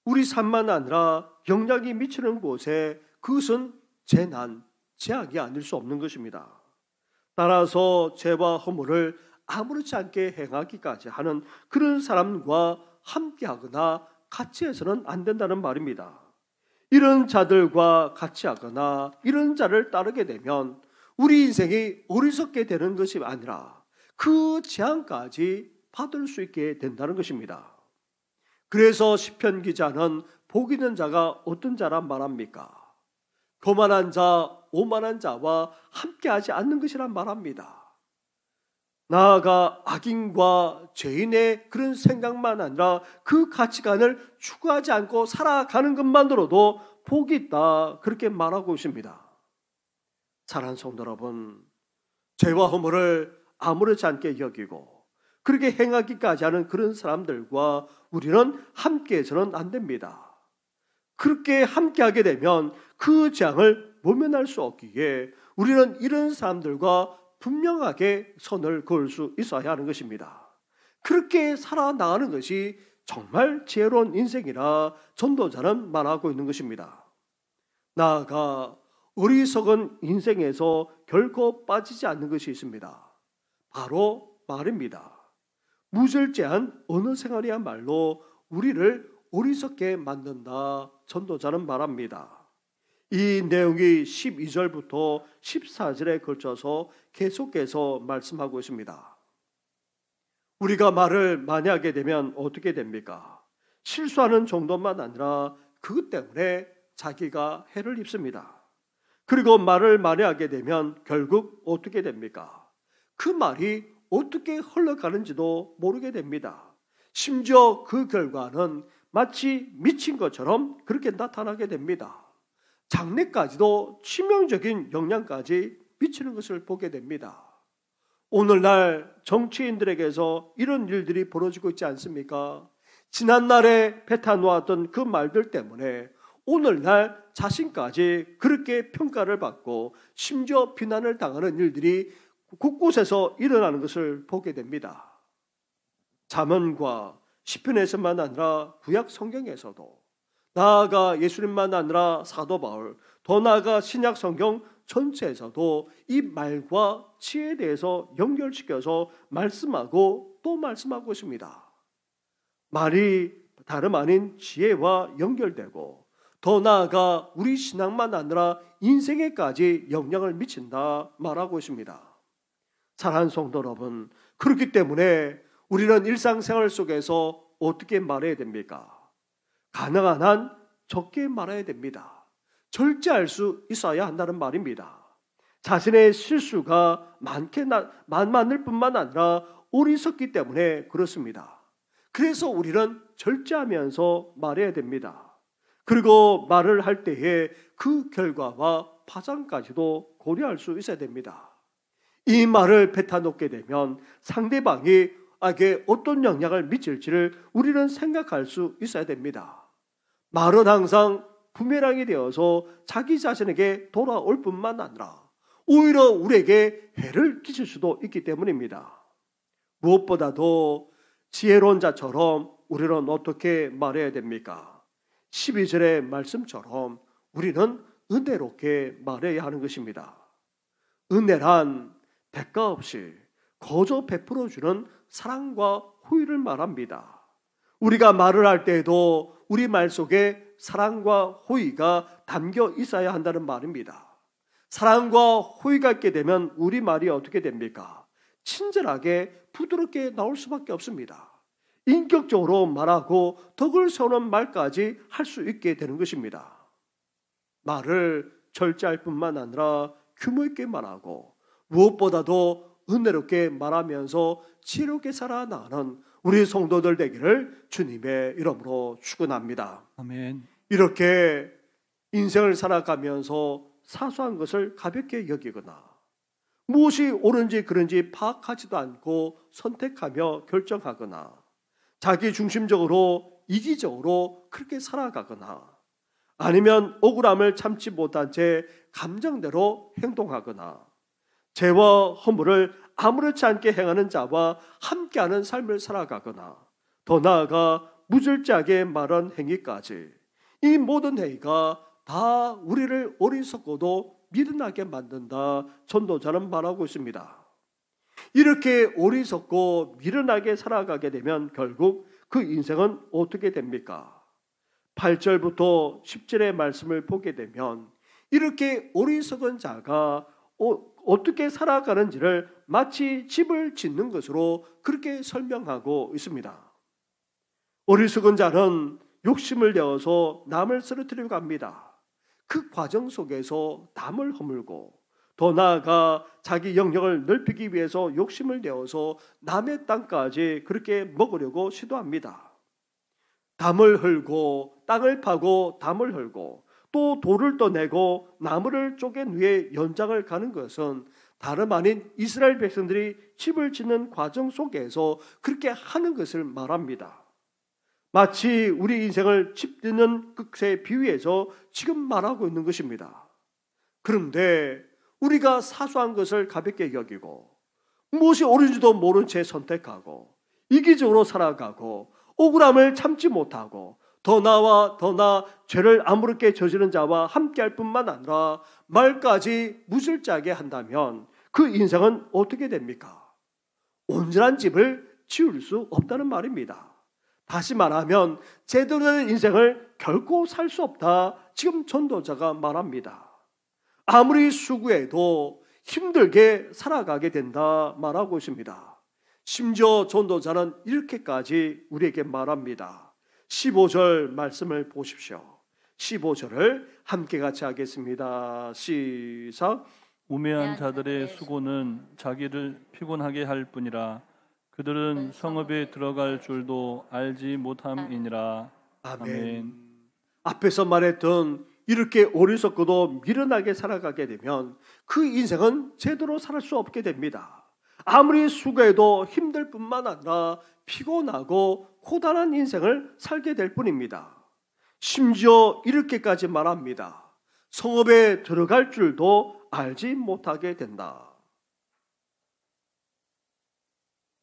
우리 삶만 아니라 영향이 미치는 곳에 그것은 재난, 재앙이 아닐 수 없는 것입니다. 따라서 죄와 허물을 아무렇지 않게 행하기까지 하는 그런 사람과 함께하거나 같이 해서는 안 된다는 말입니다. 이런 자들과 같이 하거나 이런 자를 따르게 되면 우리 인생이 어리석게 되는 것이 아니라 그 재앙까지 받을 수 있게 된다는 것입니다. 그래서 시편 기자는 복 있는 자가 어떤 자란 말합니까? 거만한 자, 오만한 자와 함께하지 않는 것이란 말합니다. 나아가 악인과 죄인의 그런 생각만 아니라 그 가치관을 추구하지 않고 살아가는 것만으로도 복이 있다, 그렇게 말하고 있습니다. 사랑하는 성도 여러분, 죄와 허물을 아무렇지 않게 여기고 그렇게 행하기까지 하는 그런 사람들과 우리는 함께해서는 안 됩니다. 그렇게 함께하게 되면 그 재앙을 모면할 수 없기에 우리는 이런 사람들과 분명하게 선을 그을 수 있어야 하는 것입니다. 그렇게 살아나가는 것이 정말 지혜로운 인생이라 전도자는 말하고 있는 것입니다. 나아가 어리석은 인생에서 결코 빠지지 않는 것이 있습니다. 바로 말입니다. 무절제한 언어 생활이야말로 우리를 어리석게 만든다 전도자는 말합니다. 이 내용이 12절부터 14절에 걸쳐서 계속해서 말씀하고 있습니다. 우리가 말을 많이 하게 되면 어떻게 됩니까? 실수하는 정도만 아니라 그것 때문에 자기가 해를 입습니다. 그리고 말을 많이 하게 되면 결국 어떻게 됩니까? 그 말이 어떻게 흘러가는지도 모르게 됩니다. 심지어 그 결과는 마치 미친 것처럼 그렇게 나타나게 됩니다. 장래까지도 치명적인 영향까지 미치는 것을 보게 됩니다. 오늘날 정치인들에게서 이런 일들이 벌어지고 있지 않습니까? 지난날에 뱉어놓았던 그 말들 때문에 오늘날 자신까지 그렇게 평가를 받고 심지어 비난을 당하는 일들이 곳곳에서 일어나는 것을 보게 됩니다. 잠언과 시편에서만 아니라 구약 성경에서도 나아가 예수님만 아니라 사도 바울, 더 나아가 신약 성경 전체에서도 이 말과 지혜에 대해서 연결시켜서 말씀하고 또 말씀하고 있습니다. 말이 다름 아닌 지혜와 연결되고 더 나아가 우리 신앙만 아니라 인생에까지 영향을 미친다 말하고 있습니다. 사랑하는 성도 여러분, 그렇기 때문에 우리는 일상생활 속에서 어떻게 말해야 됩니까? 가능한 한 적게 말해야 됩니다. 절제할 수 있어야 한다는 말입니다. 자신의 실수가 많을 뿐만 아니라 어리석기 때문에 그렇습니다. 그래서 우리는 절제하면서 말해야 됩니다. 그리고 말을 할 때에 그 결과와 파장까지도 고려할 수 있어야 됩니다. 이 말을 뱉어놓게 되면 상대방이 에게 어떤 영향을 미칠지를 우리는 생각할 수 있어야 됩니다. 말은 항상 부메랑이 되어서 자기 자신에게 돌아올 뿐만 아니라 오히려 우리에게 해를 끼칠 수도 있기 때문입니다. 무엇보다도 지혜로운 자처럼 우리는 어떻게 말해야 됩니까? 12절의 말씀처럼 우리는 은혜롭게 말해야 하는 것입니다. 은혜란 대가 없이 거저 베풀어주는 사랑과 호의를 말합니다. 우리가 말을 할 때에도 우리 말 속에 사랑과 호의가 담겨 있어야 한다는 말입니다. 사랑과 호의가 있게 되면 우리 말이 어떻게 됩니까? 친절하게 부드럽게 나올 수밖에 없습니다. 인격적으로 말하고 덕을 세우는 말까지 할 수 있게 되는 것입니다. 말을 절제할 뿐만 아니라 규모 있게 말하고 무엇보다도 은혜롭게 말하면서 지혜롭게 살아나가는 우리 성도들 되기를 주님의 이름으로 축원합니다. 아멘. 이렇게 인생을 살아가면서 사소한 것을 가볍게 여기거나 무엇이 옳은지 그른지 파악하지도 않고 선택하며 결정하거나 자기 중심적으로 이기적으로 그렇게 살아가거나 아니면 억울함을 참지 못한 채 감정대로 행동하거나 죄와 허물을 아무렇지 않게 행하는 자와 함께하는 삶을 살아가거나 더 나아가 무절제하게 말한 행위까지 이 모든 행위가 다 우리를 어리석고도 미련하게 만든다 전도자는 말하고 있습니다. 이렇게 어리석고 미련하게 살아가게 되면 결국 그 인생은 어떻게 됩니까? 8절부터 10절의 말씀을 보게 되면 이렇게 어리석은 자가 어떻게 살아가는지를 마치 집을 짓는 것으로 그렇게 설명하고 있습니다. 어리석은 자는 욕심을 내어서 남을 쓰러뜨리려고 합니다. 그 과정 속에서 남을 허물고 더 나아가 자기 영역을 넓히기 위해서 욕심을 내어서 남의 땅까지 그렇게 먹으려고 시도합니다. 담을 헐고 땅을 파고 담을 헐고 또 돌을 떠내고 나무를 쪼갠 위에 연장을 가는 것은 다름 아닌 이스라엘 백성들이 집을 짓는 과정 속에서 그렇게 하는 것을 말합니다. 마치 우리 인생을 집 짓는 것에 비유해서 지금 말하고 있는 것입니다. 그런데 우리가 사소한 것을 가볍게 여기고 무엇이 옳은지도 모른 채 선택하고 이기적으로 살아가고 억울함을 참지 못하고 더 나아 죄를 아무렇게 저지른 자와 함께할 뿐만 아니라 말까지 무질짜게 한다면 그 인생은 어떻게 됩니까? 온전한 집을 지을 수 없다는 말입니다. 다시 말하면 제대로 된 인생을 결코 살 수 없다. 지금 전도자가 말합니다. 아무리 수고해도 힘들게 살아가게 된다 말하고 있습니다. 심지어 전도자는 이렇게까지 우리에게 말합니다. 15절 말씀을 보십시오. 15절을 함께 같이 하겠습니다. 시작. 우매한 자들의 수고는 자기를 피곤하게 할 뿐이라 그들은 성읍에 들어갈 줄도 알지 못함이니라. 아멘. 앞에서 말했던 이렇게 어리석고도 미련하게 살아가게 되면 그 인생은 제대로 살 수 없게 됩니다. 아무리 수고해도 힘들 뿐만 아니라 피곤하고 고단한 인생을 살게 될 뿐입니다. 심지어 이렇게까지 말합니다. 성읍에 들어갈 줄도 알지 못하게 된다.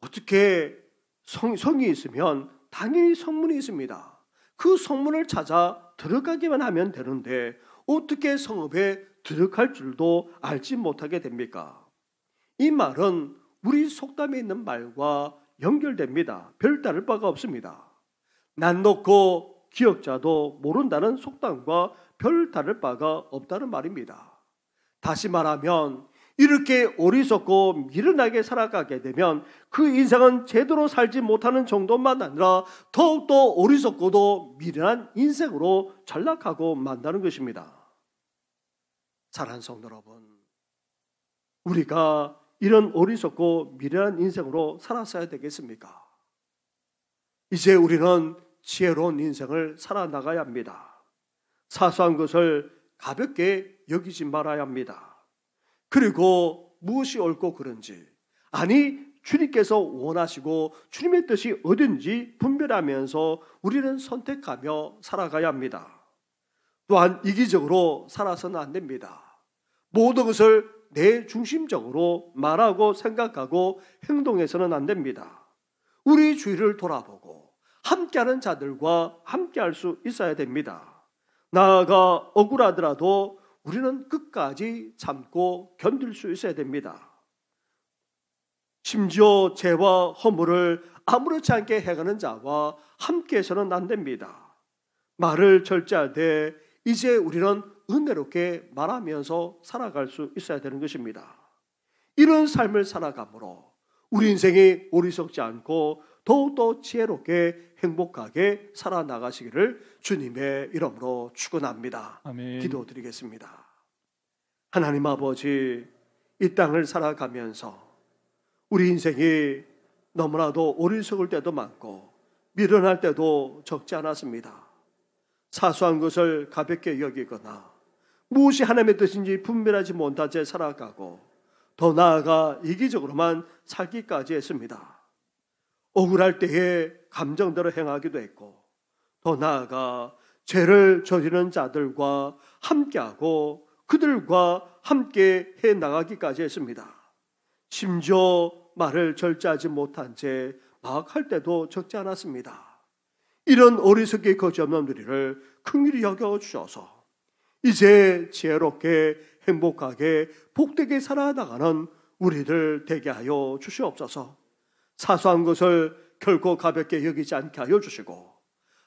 어떻게 성이 있으면 당연히 성문이 있습니다. 그 성문을 찾아 들어가기만 하면 되는데 어떻게 성읍에 들어갈 줄도 알지 못하게 됩니까? 이 말은 우리 속담에 있는 말과 연결됩니다. 별다를 바가 없습니다. 난 놓고 기억자도 모른다는 속담과 별 다를 바가 없다는 말입니다. 다시 말하면 이렇게 어리석고 미련하게 살아가게 되면 그 인생은 제대로 살지 못하는 정도만 아니라 더욱더 어리석고도 미련한 인생으로 전락하고 만다는 것입니다. 사랑하는 성도 여러분, 우리가 이런 어리석고 미련한 인생으로 살았어야 되겠습니까? 이제 우리는 지혜로운 인생을 살아나가야 합니다. 사소한 것을 가볍게 여기지 말아야 합니다. 그리고 무엇이 옳고 그른지, 아니 주님께서 원하시고 주님의 뜻이 어딘지 분별하면서 우리는 선택하며 살아가야 합니다. 또한 이기적으로 살아서는 안 됩니다. 모든 것을 내 중심적으로 말하고 생각하고 행동해서는 안 됩니다. 우리 주위를 돌아보고 함께하는 자들과 함께할 수 있어야 됩니다. 나아가 억울하더라도 우리는 끝까지 참고 견딜 수 있어야 됩니다. 심지어 죄와 허물을 아무렇지 않게 행하는 자와 함께해서는 안 됩니다. 말을 절제하되 이제 우리는 은혜롭게 말하면서 살아갈 수 있어야 되는 것입니다. 이런 삶을 살아감으로 우리 인생이 어리석지 않고 더욱더 지혜롭게 행복하게 살아나가시기를 주님의 이름으로 축원합니다. 아멘. 기도드리겠습니다. 하나님 아버지, 이 땅을 살아가면서 우리 인생이 너무나도 어리석을 때도 많고 미련할 때도 적지 않았습니다. 사소한 것을 가볍게 여기거나 무엇이 하나님의 뜻인지 분별하지 못한 채 살아가고 더 나아가 이기적으로만 살기까지 했습니다. 억울할 때에 감정대로 행하기도 했고 더 나아가 죄를 저지르는 자들과 함께하고 그들과 함께 해나가기까지 했습니다. 심지어 말을 절제하지 못한 채 막 할 때도 적지 않았습니다. 이런 어리석게 거지없는 우리를 긍휼히 여겨주셔서 이제 지혜롭게 행복하게 복되게 살아나가는 우리들 되게 하여 주시옵소서. 사소한 것을 결코 가볍게 여기지 않게 하여 주시고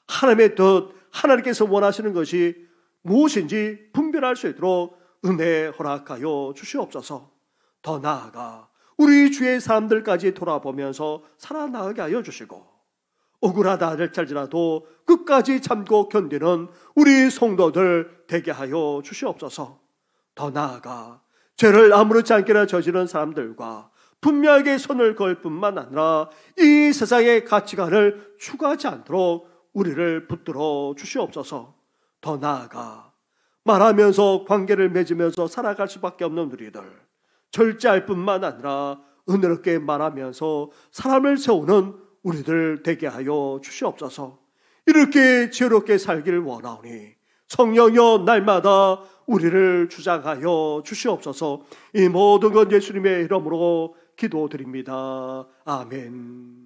하나님의 뜻, 하나님께서 원하시는 것이 무엇인지 분별할 수 있도록 은혜 허락하여 주시옵소서. 더 나아가 우리 주의 사람들까지 돌아보면서 살아나가게 하여 주시고 억울하다 할지라도 끝까지 참고 견디는 우리 성도들 되게 하여 주시옵소서. 더 나아가 죄를 아무렇지 않게나 저지른 사람들과 분명하게 손을 걸 뿐만 아니라 이 세상의 가치관을 추구하지 않도록 우리를 붙들어 주시옵소서. 더 나아가 말하면서 관계를 맺으면서 살아갈 수밖에 없는 우리들, 절제할 뿐만 아니라 은혜롭게 말하면서 사람을 세우는 우리들 되게 하여 주시옵소서. 이렇게 지혜롭게 살기를 원하오니 성령여 날마다 우리를 주장하여 주시옵소서. 이 모든 건 예수님의 이름으로 기도드립니다. 아멘.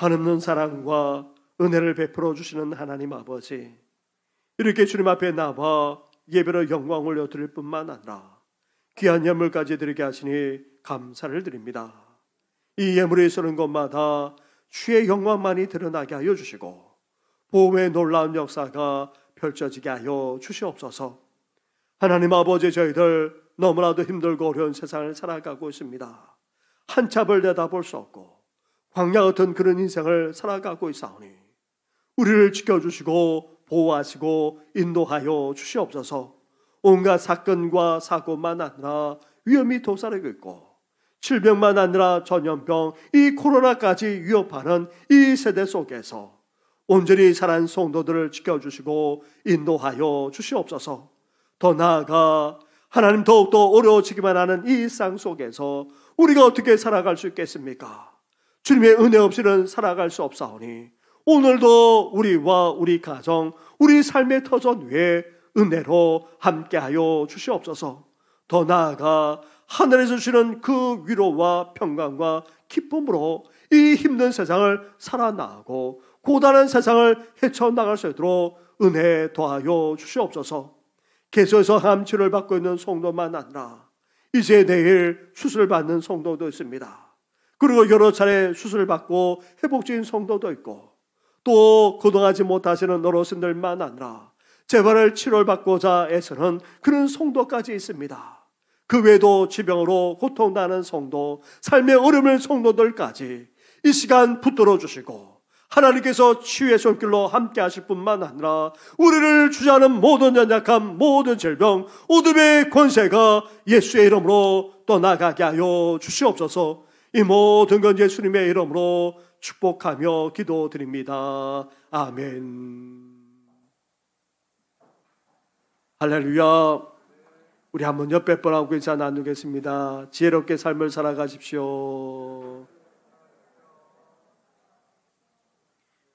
한없는 사랑과 은혜를 베풀어 주시는 하나님 아버지, 이렇게 주님 앞에 나와 예배로 영광 올려드릴 뿐만 아니라 귀한 예물까지 드리게 하시니 감사를 드립니다. 이 예물이 서는 곳마다 주의 영광만이 드러나게 하여 주시고 보험의 놀라운 역사가 펼쳐지게 하여 주시옵소서. 하나님 아버지, 저희들 너무나도 힘들고 어려운 세상을 살아가고 있습니다. 한참을 내다볼 수 없고 광야 같은 그런 인생을 살아가고 있사오니 우리를 지켜주시고 보호하시고 인도하여 주시옵소서. 온갖 사건과 사고만 아니라 위험이 도사리고 있고 질병만 아니라 전염병, 이 코로나까지 위협하는 이 세대 속에서 온전히 살아난 성도들을 지켜주시고 인도하여 주시옵소서. 더 나아가 하나님 더욱더 어려워지기만 하는 이 일상 속에서 우리가 어떻게 살아갈 수 있겠습니까? 주님의 은혜 없이는 살아갈 수 없사오니 오늘도 우리와 우리 가정, 우리 삶의 터전 위에 은혜로 함께하여 주시옵소서. 더 나아가 하늘에서 주시는 그 위로와 평강과 기쁨으로 이 힘든 세상을 살아나가고 고단한 세상을 헤쳐나갈 수 있도록 은혜 더하여 주시옵소서. 계속해서 암치료를 받고 있는 성도만 아니라 이제 내일 수술을 받는 성도도 있습니다. 그리고 여러 차례 수술을 받고 회복적인 성도도 있고 또 거동하지 못하시는 어르신들만 아니라 재발을 치료를 받고자 애쓰는 그런 성도까지 있습니다. 그 외에도 지병으로 고통당하는 성도, 삶의 어려움의 성도들까지 이 시간 붙들어 주시고 하나님께서 치유의 손길로 함께 하실 뿐만 아니라 우리를 주저하는 모든 연약함, 모든 질병, 어둠의 권세가 예수의 이름으로 떠나가게 하여 주시옵소서. 이 모든 건 예수님의 이름으로 축복하며 기도드립니다. 아멘. 할렐루야. 우리 한번 옆에 분하고 인사 나누겠습니다. 지혜롭게 삶을 살아가십시오.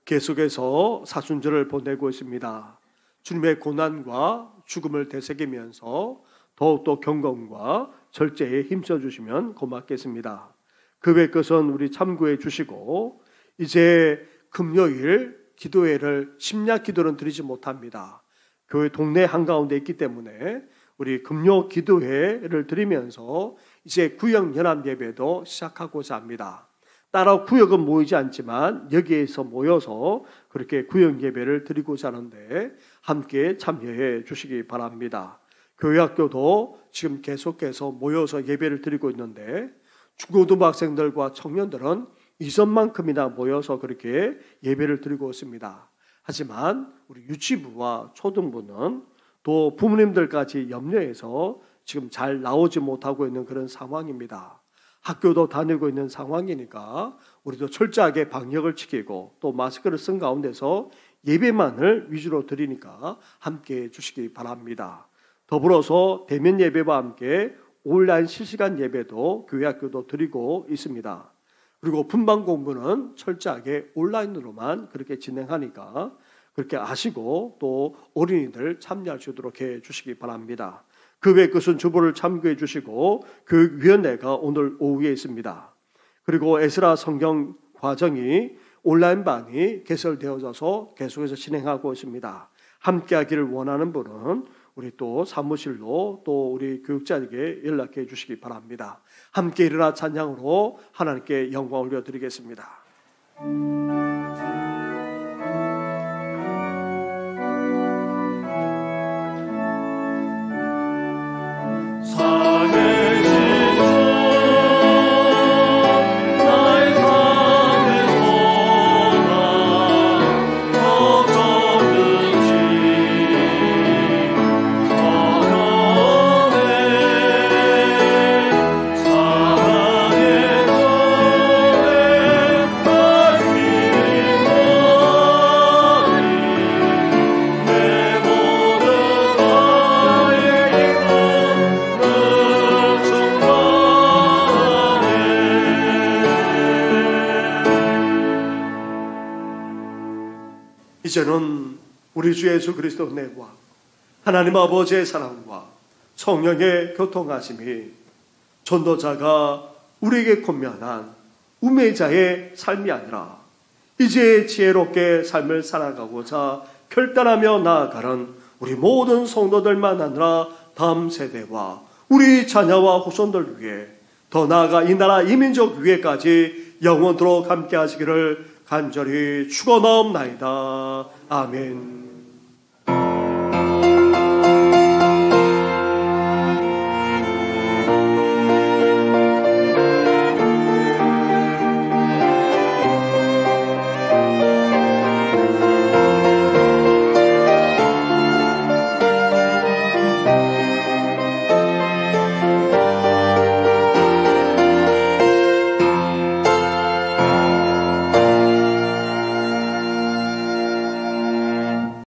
계속해서 사순절을 보내고 있습니다. 주님의 고난과 죽음을 되새기면서 더욱더 경건과 절제에 힘써주시면 고맙겠습니다. 그 외 것은 우리 참고해 주시고 이제 금요일 기도회를 심야 기도는 드리지 못합니다. 교회 동네 한가운데 있기 때문에 우리 금요 기도회를 드리면서 이제 구역 연합 예배도 시작하고자 합니다. 따로 구역은 모이지 않지만 여기에서 모여서 그렇게 구역 예배를 드리고자 하는데 함께 참여해 주시기 바랍니다. 교회학교도 지금 계속해서 모여서 예배를 드리고 있는데 중고등학생들과 청년들은 이전만큼이나 모여서 그렇게 예배를 드리고 있습니다. 하지만 우리 유치부와 초등부는 또 부모님들까지 염려해서 지금 잘 나오지 못하고 있는 그런 상황입니다. 학교도 다니고 있는 상황이니까 우리도 철저하게 방역을 지키고 또 마스크를 쓴 가운데서 예배만을 위주로 드리니까 함께해 주시기 바랍니다. 더불어서 대면 예배와 함께 온라인 실시간 예배도 교회 학교도 드리고 있습니다. 그리고 분반 공부는 철저하게 온라인으로만 그렇게 진행하니까 그렇게 아시고 또 어린이들 참여할 수 있도록 해 주시기 바랍니다. 그 외 것은 주보를 참고해 주시고 교육위원회가 오늘 오후에 있습니다. 그리고 에스라 성경 과정이 온라인반이 개설되어져서 계속해서 진행하고 있습니다. 함께하기를 원하는 분은 우리 또 사무실로 또 우리 교육자에게 연락해 주시기 바랍니다. 함께 일어나 찬양으로 하나님께 영광 올려드리겠습니다. 이제는 우리 주 예수 그리스도 은혜와 하나님 아버지의 사랑과 성령의 교통하심이 전도자가 우리에게 권면한 우매자의 삶이 아니라 이제 지혜롭게 삶을 살아가고자 결단하며 나아가는 우리 모든 성도들만 아니라 다음 세대와 우리 자녀와 후손들 위해 더 나아가 이 나라 이민족 위에까지 영원토록 함께 하시기를 간절히 축원하옵나이다. 아멘.